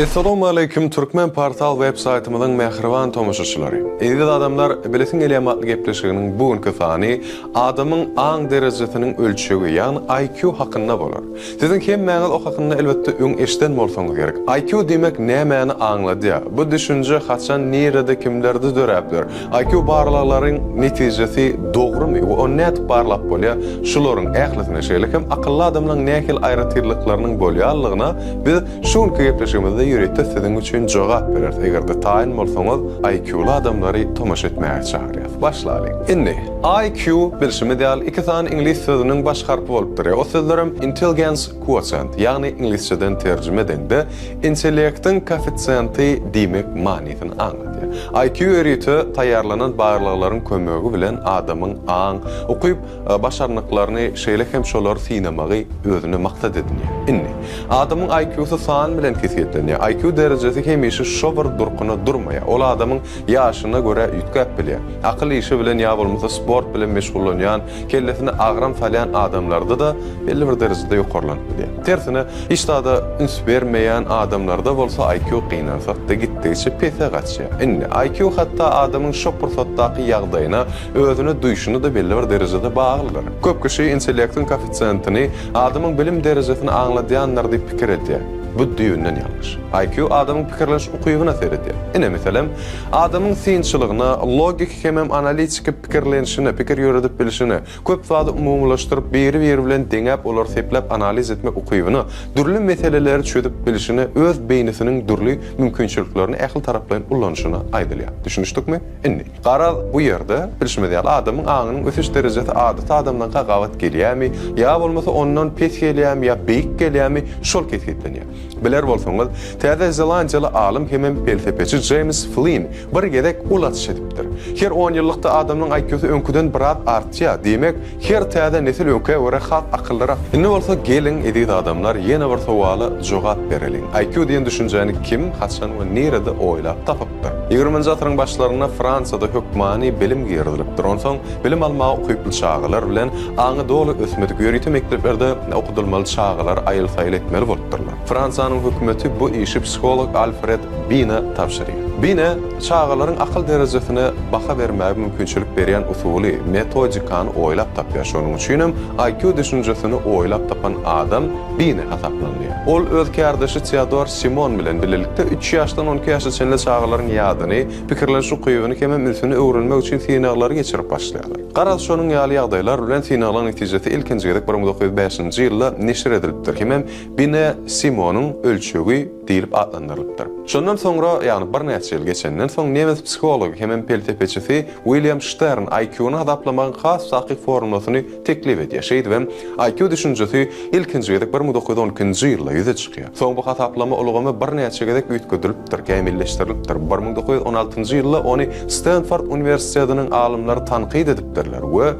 Assalamu alaykum Türkmen portal web-saytymyzyň mähriban tomoşaçylary. Eýdi adamlar bilesin gelýämatly gepleşiginiň bugünkü sany adamyň aň derejesiniň ölçügi, ýagny IQ hakynda bolar. Siziň hem mäňiz o hakynda elbetde öň eşden bolsaňyz gerek. IQ demek nämäni aňlady? Bu düşünje haçan nerede kimlerde döräpdir? IQ barlaklaryň netijesi dogrymy? O net barlap bolýar. Şularyň ählisine şeýlekem akylly adamlaryň nähil aýratyrlyklarynyň bolýarlygyna biz şuňky gepleşigimizde ýürekde sizin üçin jogap berer. Egerde taýin bolsaňyz IQ-ly adamlary tomaşa etmäge çagyrýar. Başlaýyn. Indi IQ bilşimi diýil iki tane ingliz sözüniň baş harpy bolupdyr. O sözlerim intelligence quotient, ýagny inglizçeden terjime edende intellektiň koeffisienti diýmek manysyny anlatýar. IQ eriti taýýarlanan barlaklaryň kömegi bilen adamyň aň okuyup başarnyklaryny şeýle hem şolar sinemagy özüne maksat edinýär. Indi adamyň IQ-sy san bilen kesýetlenýär. IQ derejesi hemişe şo bir durkuny durmaýar. Ol adamyň ýaşyna göre ýütkep bilýär. Akyl işi bilen ýa bolmasa sport bilen meşgullanýan, kellesine agram falýan adamlarda da belli bir derejede ýokarlanyp bilýär. Tersine hiç da üns bermeýän adamlarda bolsa IQ gynansak da gitdiçe pese gaçýar. Indi IQ hatda adamyň şo pursatdaky ýagdaýyna özüne duýuşyny da belli bir derejede baglydyr. Köp kişi intellektiň koeffisientini adamyň bilim derejesini aňladýanlar diýip pikir edýär. Bu düýünden ýalňyş. IQ adamyň pikirleş ukybyna seredýär. Ine meselem, adamyň synçylygyna, logik hem analitik pikirlenişine, pikir ýöredip bilişine, köp wagt umumlaşdyryp biri bilen deňäp olar seplep analiz etmek ukybyna, dürli meseleleri çözüp bilişine, öz beýnisiniň dürli mümkinçiliklerini ähli taraplaryn ullanyşyna aýdylýar. Düşünýüşdikmi? Indi. Garaz bu ýerde bilişmediýär adamyň aňynyň ösüş derejesi adat adamdan gagawat gelýärmi, ýa bolmasa ondan pes gelýärmi, ýa beýik gelýärmi, şol kesýetlenýär. Biler bolsaňyz, Täze Zelandiýaly alim hem felsepeçi James Flynn bir gedek ulatış edipdir. Her 10 ýyllykda adamyň IQ-sy öňküden birat artýar. Demek, her täze nesil öňke görä halk akyllara. Indi bolsa gelin edýdi adamlar ýene bir sowaly jogap bereliň. IQ diýen düşünjeni kim, haçan we nerede oýlap tapypdyr? 20-nji asyryň başlaryna Fransada hökmany bilim girdilipdir. Onsoň bilim almagy okyp çağılar bilen aňy doly ösmedik ýörüýte mekteplerde okudylmaly çağılar aýyl-saýyl etmeli bolupdyrlar. Fransanyň hökümeti bu işi psikolog Alfred Binet tapşyrýar. Binet çağılaryň akyl derejesine baha bermäge mümkinçilik berýän usuly, metodikany oýlap tapýar. Şonuň üçin IQ düşünjesini oýlap tapan adam Binet hasaplanýar. Ol öz kardeşi Theodor Simon bilen birlikde 3 ýaşdan 12 ýaşa çenli çağılaryň ýadyny, pikirleş ukybyny hem mümkin öwrenmek üçin sinaglar geçirip başlaýarlar. Garaz şonuň ýaly ýagdaýlar bilen sinaglaryň netijesi ilkinji gedek 1905-nji ýylda neşir edilipdir. Hem Binet Simonyň ölçügi diýilip adlandyryldyr. Şondan soňra, ýagny bir näçe ýyl geçenden soň nemes psikolog hem peltepeçisi William Stern IQ-ny hadaplamagyň has sakyk formulasyny teklip edýär. Şeýdibem, IQ düşünjesi ilkinji gedek 1912-nji ýylda ýüze çykýar. Soň bu hadaplama ulgamy bir näçe gedek üýtgedilipdir, kämilleşdirilipdir. 1916-njy ýylda ony Stanford Universitetiniň alymlary tanqid edipdirler we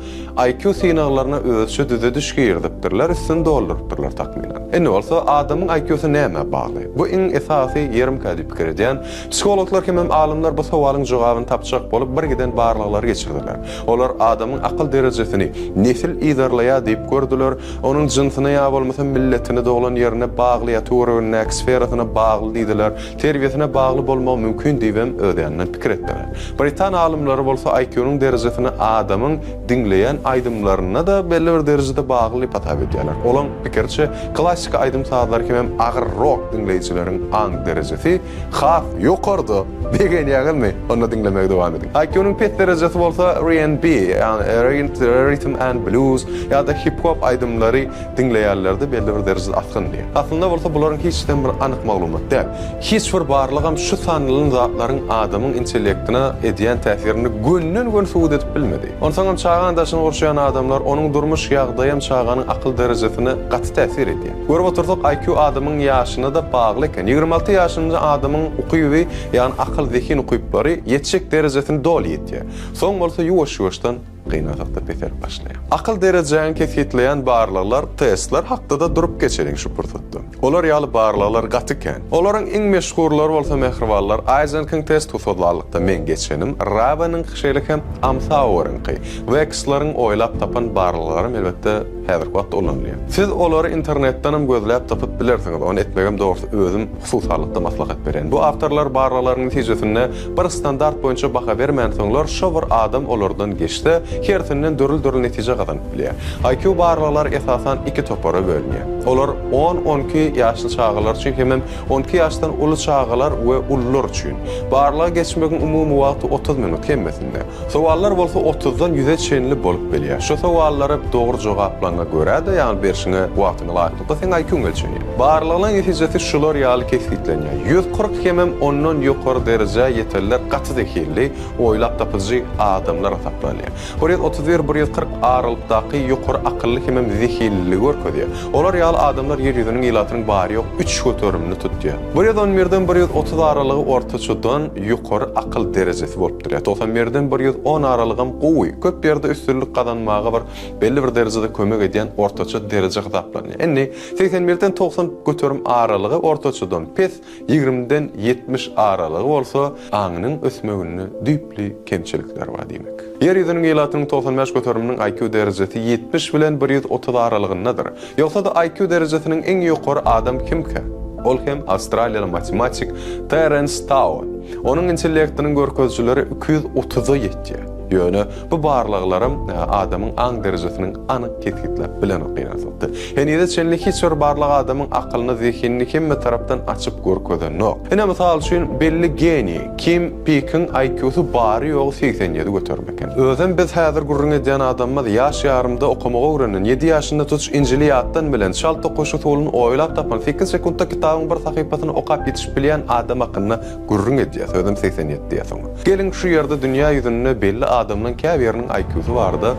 IQ synaglaryna özçe düze düşgýirdipdirler, üstünde doldurypdyrlar takminan. Indi bolsa adamyň IQ-sy näme bagly? Bu iň esasy ýerim kädi pikir edýän psikologlar hem alimler bu sowalyň jogabyny tapjak bolup bir giden barlaklary geçirdiler. Olar adamyň akyl derejesini nesil idarlaýar diýip gördüler, onuň jynsyna ýa bolmasa milletine doglan ýerine bagly, ýa-da sferasyna bagly diýdiler, terbiýesine bagly bolmagy mümkin diýip öýdänler pikir etdiler. Britan alimleri bolsa IQ-nyň derejesini adamyň diňleýän aýdymlaryna da belli bir derejede bagly diýip atap edýärler. Olaň pikirçe klassik aýdym saatlar hem agyr rock dinleýijileriň aň derejesi haf ýokardy degen ýagylmy, onu dinlemege dowam edin. IQ-nyň pet derejesi bolsa R&B, ýani rhythm and blues ýa-da hip hop aýdymlary dinleýärlerde belli bir derejede atgyndy. Aslynda bolsa bularyň hiçden bir anyk maglumat däl. Hiç bir barlygam şu sanlyň zatlaryň adamyň intellektine edýän täsirini gönnen suwd edip bilmedi. Onsoň çağan daşyny gorşaýan adamlar onuň durmuş ýagdaýam çağanyň akyl derejesine gaty täsir edýär. Görüp otursak IQ adamyň ýaşyna da bagly eken. 26 ýaşynda adamyň ukyby, ýani akyl zekin ukyplary ýetjek derejesini doly etýär. Soň bolsa ýuwaş-ýuwaşdan qiynatakda beter başlaýar. Akıl derejäni kesgitleýän barlyklar, testler hakda durup geçerin şu purtutdy. Olar ýaly barlyklar gatyken. Olaryň iň meşhurlary bolsa mehriballary Eisenking test tutulýarlykda men geçenim. Rabanyň şeýlekem Amsauer'nki we X-laryň oýlap tapan barlyklary elbetde häzir wagtda ulanýar. Siz olary internetden hem gözläp tapyp bilersiňiz. Onu etmegem dogry özüm hususalykda maslahat beren. Bu awtorlar barlyklaryň netijesinde bir standart boýunça baha bermän soňlar şo bir adam olardan geçdi. Hersinden dörül netije gazanyp bilýär. IQ barlyklar esasan iki topara bölünýär. Olar 10-12 ýaşly çağlar üçin hem 12 ýaşdan uly çağlar we ullar üçin. Barlyga geçmegiň umumy wagty 30 minut kemmesinde. Sowallar bolsa 30-dan 100-e çenli bolup bilýär. Şo sowallara dogry jogaplanga görä de ýani berşiňe wagtyny laýykly sen IQ ölçenýär. Barlyklaryň netijesi şular ýaly kesgitlenýär. 140 hem ondan ýokary derejä ýeterler gaty zekili oýlap tapyjy adamlar hesaplanýar. 131-140 aralykdaky ýokary akylly hem zekilli görkezýär. Olar ýaly adamlar ýer ýüzüniň ýylatynyň bary ýok 3 götürümli tutýar. 111-den 130 aralygy ortaçydan ýokary akyl derejesi bolup durýar. 91-den 110 aralygam gowy. Köp ýerde üstünlük gazanmaga bir belli bir derejede kömek edýän ortaça dereje hesaplanýar. Indi 81-den 90 götürüm aralygy ortaçydan pes 20-den 70 aralygy bolsa aňynyň ösmeginde düýpli kemçilikler bar diýmek. Ýer ýüzüniň ýylatynyň 95 götürüminiň IQ derejesi 70 bilen 130 aralygyndadyr. Ýogsa da IQ derejesiniň eň ýokary adam kimke? Ol hem Australiýaly matematik Terence Tao. Onuň intellektiniň görkezçileri 230-a ýetdi. Ýöne bu barlyklarym adamyň aň derejesiniň anyk ketgitlep bilen okýanysykdy. Henide çenlik hiç bir barlyk adamyň akylyny, zehinini kimme tarapdan açyp görkezden ok. Ene mysal üçin belli geni, Kim Peek'in IQ-sy bary ýok 87 götürmeken. Özüm biz häzir gurrun edýän adamlar ýaş ýarymda okumagy öwrenen 7 ýaşynda tutuş injiliýatdan bilen şal toquşy toluny oýlap tapan 8 sekundda kitabyň bir sahypasyny okap ýetişip bilýän adam hakyna gurrun edýär. Özüm 87 diýäsiň. Gelin şu ýerde dünýä ýüzünde belli adamdan käbirinin IQ-sy barda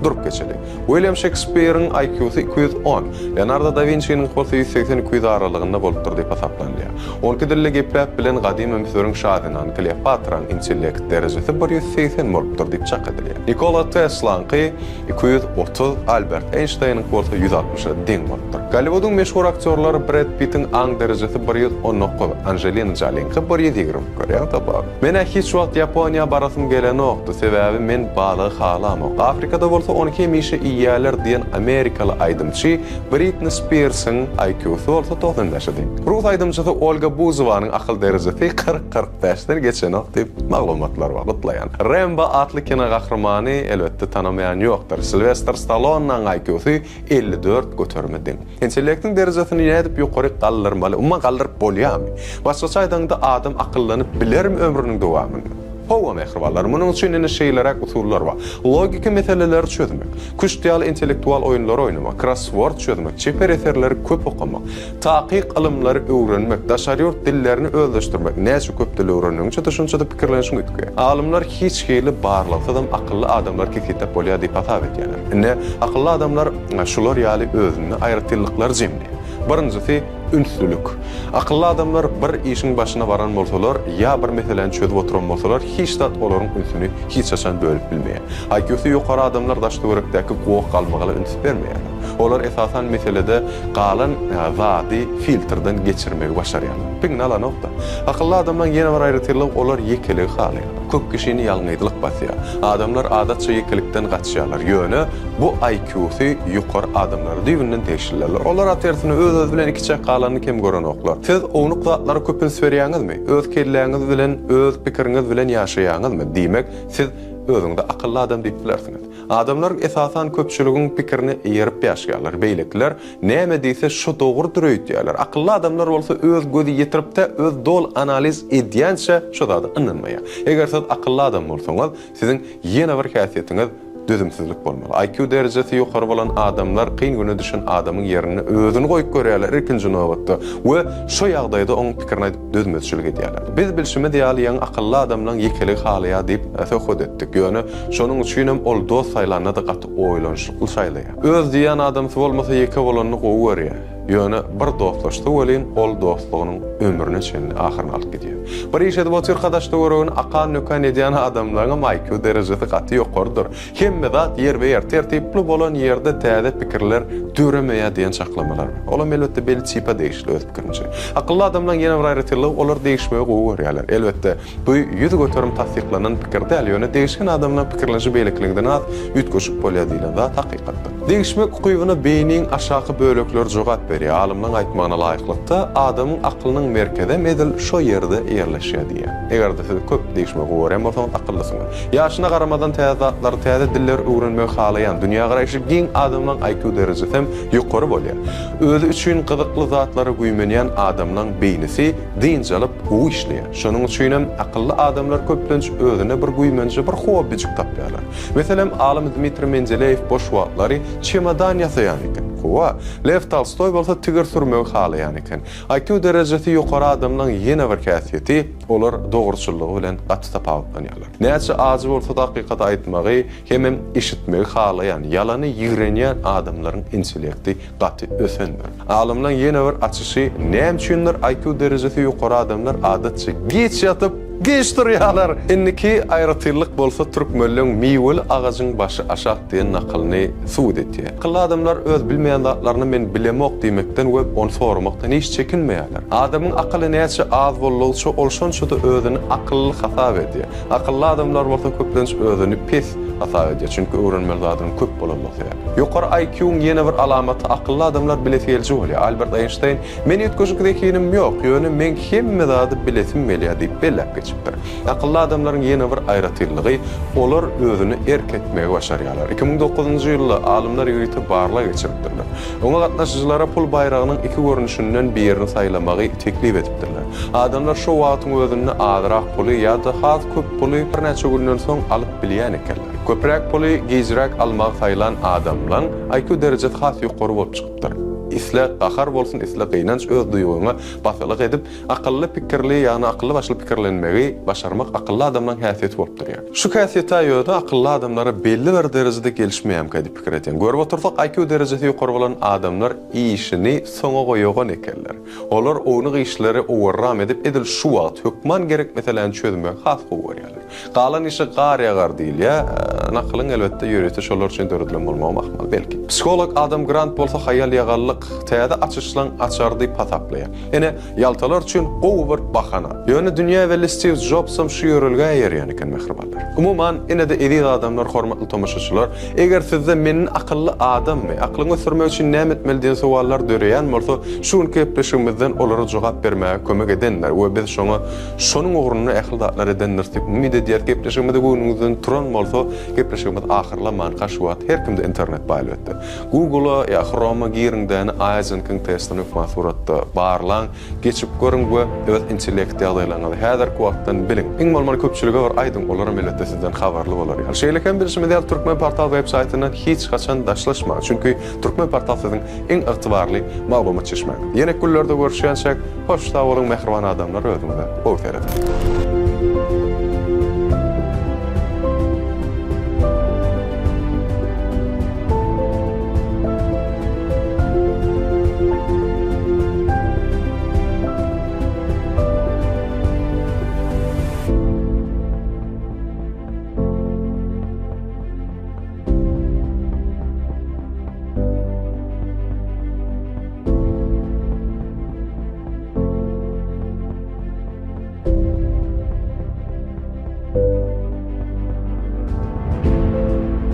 durup geçeli. William Shakespeare'in IQ-sy 210, Leonardo da Vinci'nin 180-200 aralygynda bolup dur diýip hesaplanýar. Onky dille gepläp bilen gadymy Müsürüň şahynyň Kleopatraň intellekt derejesi 180 bolup dur diýip çak edilýär. Nikola Tesla'nky 230, Albert Einstein'in 160-a deň bolup dur. Hollywood'un meşhur aktyorlary Brad Pitt'in aň derejesi 119, Angelina Jolie'nky 120 görýär tapar. Mene hiç wagt Ýaponiýa barasym gelen okdy, sebäbi men balyk halamok. Afrikada bolsa 12 mişe iýerler diýen Amerikaly aýdymçy Britney Spears'ın IQ-sy bolsa 95 diň. Rus aýdymçysy Olga Buzovanyň akyl derejesi 40-45-den geçen ok diýip maglumatlar bar gutlaýan. Rambo atly kino gahrymany elbetde tanamayan ýokdur. Sylvester Stallone'ň IQ-sy 54 götürmedi. Intellektiň derejesini ýetip ýokary galdyrmaly, umma galdyryp bolýarmy? Başga aýdanda adam akyllanyp bilermi ömrüniň dowamyny? Howa mehriballar, munun üçin ene şeýlerak usullar bar. Logika meseleleri çözmek, kuşdiýal intellektual oýunlar oýnamak, crossword çözmek, çeper eserleri köp okumak, taqiq ilmleri öwrenmek, daşary dillerini özleşdirmek, näçe köp dil öwrenýänçe de şunça da pikirlenişiň ütke. Alimler hiç hili barlykda da akylly adamlar ketip bolýar diýip hasap edýärler. Ene akylly adamlar şular ýaly özüni aýrytylyklar jemli. Birincisi ünsülük. Akıllı adamlar bir işin başına varan bolsalar, ya bir meseleni çözüp oturan bolsalar, hiç dat olaryň ünsünü hiç açan bölüp bilmeýär. IQ-sy ýokary adamlar daşdy görükdäki gowak galmagyla üns bermeýär. Olar esasan meselede galan zady filtrden geçirmegi başarýarlar. Pigna ala nokta. Akıllı adamdan ýene bir aýrytylyk olar ýekelik halýar. Köp kişini ýalňydylyk basýar. Adamlar adatça ýekelikden gaçýarlar. Ýöne bu IQ-sy ýokary adamlar diýinden teşkillerler. Olar atersini öz bilen iki çak galanyny kim gören oklar. Siz onu zatlary köp berýäňizmi? Öz kelläňiz bilen, öz pikiriňiz bilen ýaşaýaňyzmy? Diýmek, siz özüňde akylly adam diýip bilersiňiz. Adamlar esasan köpçüligiň pikirini ýerip ýaşaýarlar. Beýlekler näme diýse şo dogry diýerler. Akylly adamlar bolsa öz gözi ýetiripde öz dol analiz edýänçe şo da inanmaýar. Eger siz akylly adam bolsaňyz, siziň ýene bir häsiýetiňiz düzümsizlik bolmaly. IQ derejesi ýokary bolan adamlar kyn güne düşen adamyň ýerini özüni goýup görýärler ikinji nowatda we şo ýagdaýda onuň pikirini düzmezçilik edýärler. Biz bilşime diýýän akylly adamlaryň ýekelik halya diýip söhbet etdik. Ýöne şonuň üçin hem ol dost saýlanyna da gaty oýlanşykly saýlaýar. Öz diýen adam bolmasa ýeke bolanyny gowy görýär. ýöne bir dostlaşdyk welin ol dostlugynyň ömrüne çenli ahyryna alyp gidýär. Bir işede bu arkadaşda görülen akan nöken edýän adamlaryň IQ derejesi gaty ýokardyr. Hemme zat yer we yer tertipli bolan ýerde täze pikirler döremeýär diýen çaklamalar. Olar elbetde belli çypa değişli öz pikirinçe. Akıllı adamlaryň ýene bir aýratyrlygy olar değişmegi gowy görýärler. Elbetde bu ýüze göterim tasdiklanan pikirde ýöne değişken adamlaryň pikirleşi beýlikliginden az ýetgeşip bolýar diýilen zat hakykatdyr. Değişmek kuýbyna beyniň aşağı bölekler jogap berýär. Alymlaryň aýtmagyna laýyklykda adamyň aklynyň merkeze medel şo ýerde ýerleşýär diýär. Egerde siz köp değişmek görýän bolsaňyz akyllysyňyz. Ýaşyna garamadan täze zatlar, täze diller öwrenmegi halaýan, dünýä garaýşy giň adamlaryň IQ derejesi hem ýokary bolýar. Özü üçin gyzykly zatlary güýmenýän adamlaryň beýnisi diňje alyp o işleýär. Şonuň üçin hem akylly adamlar köplenç özüne bir güýmençe bir hobbyjik tapýarlar. Meselem alim Dmitri Mendeleev boş wagtlary çemadan ýasaýan eken. Kowa Lev Tolstoy bolsa tigir sürmegi halaýan eken. IQ derejesi ýokary adamlaryň ýene bir käsiýeti olar dogruçylygy bilen gaty tapawutlanýarlar. Näçe azy bolsa da hakykat aýtmagy hem işitmegi halaýan, ýalany ýigrenýän adamlaryň intellekti gaty ösendir. Alimlaryň ýene bir açyşy näme üçindir IQ derejesi ýokary adamlar adatça geç ýatyp geç durýarlar. Inniki aýratyrlyk bolsa türkmenliň miwil agazyň başy aşak diýen nakylyny suwd etdi. Akylly adamlar öz bilmeýän zatlaryny men bilemok diýmekden we onu sormakdan hiç çekinmeýärler. Adamyň akyly näçe az bolýarsa olşonça da özüni akylly hasap edýär. Akylly adamlar bolsa köplenç özüni pes hasap edýär. Çünki öwrenmeli zadyny köp bolanlykda. Ýokary IQ-nyň ýene bir alamaty akylly adamlar bileselji bolýar. Albert Einstein men ýetgeşik zekinim ýok, ýöne men hemme zady bilesim gelýär diýip bellep geçipdir. Akylly adamlaryň ýene bir aýratyrlygy olar özüni erketmegi başarýarlar. 2009-njy ýylda alimler ýerite barla geçiripdirler. Oňa gatnaşyjylara pul bayragynyň iki görnüşinden birini saýlamagy teklip edipdirler. Adamlar şo wagtyň özüne azyrak puly ýa-da has köp puly bir näçe günden soň alyp bilýän ekenler. Köpräk puly gejrak almak saýlan adamlaryň IQ derejesi has ýokary bolup çykypdyr. Isle gahar bolsun, isle gynanç öz duýguňa basylyk edip akylly pikirli ýa-ni akylly başly pikirlenmegi başarmak akylly adamlaryň häsiýeti bolup durýar. Şu häsiýete ýöne akylly adamlara belli bir derejede gelişmeýän kädi pikir etýän. Görüp otursak IQ derejesi ýokary bolan adamlar işini soňa goýýan ekenler. Olar onu işleri owurram edip edil şu wagt hökman gerek meseleni çözmek has goýarlar. Galan işi garýagar diýilýär. Nakylyň elbetde ýöreti şolar üçin döredlen bolmagy mahmal belki. Psikolog Adam Grant bolsa haýal ýagallyk täze açyşlaň açardy pasaplaýar. Ene ýaltalar üçin gowy bir bahana. Ýöne dünýä we Steve Jobs'am şu ýörelge ýerýän eken mehribanlar. Umuman ene de edil adamlar, hormatly tomaşaçylar, eger sizde meniň akylly adammy, aklyňy sürmek üçin näme etmeli diýen sowallar döreýän bolsa, şunu kepleşigimizden olara jogap bermäge kömek edenler we biz şoňa şonuň ugruny ähli edenler diýip umid edýär. Kepleşigimizde günüňizden turan bolsa, kepleşigimiz ahyrlaman gaşwat her kimde internet baýlapdy. Google'a ýa Chrome'a giringden Eisenking testini suratda barlan geçip görüň we öz intellekti ýagdaýlaryny häzir wagtdan biliň. Iň malmal köpçüligi bar aýdym olara milletde sizden habarly bolar. Şeýleken birisi de Türkmen Portal websaytynyň hiç gaçan daşlaşma. Çünki Türkmen Portal siziň iň ygtybarly maglumat çeşmek. Ýene günlerde görüşýänçek hoş sag bolyň mehriban adamlar özüňizde. Gowy